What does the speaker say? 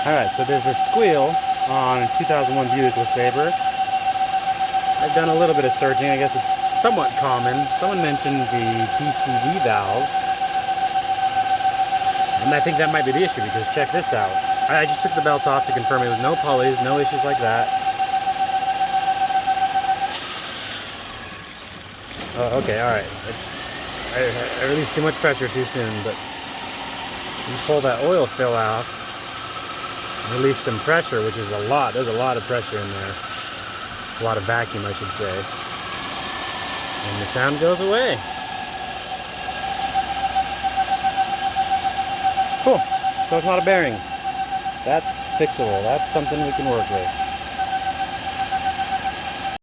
Alright, so there's this squeal on 2001 Buick Lesabre. I've done a little bit of searching. I guess it's somewhat common. Someone mentioned the PCV valve, and I think that might be the issue because check this out. I just took the belt off to confirm it was no pulleys, no issues like that. Oh, okay, alright. I released too much pressure too soon, but you pull that oil fill out, release some pressure, which is a lot. There's a lot of pressure in there. A lot of vacuum, I should say. And the sound goes away. Cool. So it's not a bearing. That's fixable. That's something we can work with.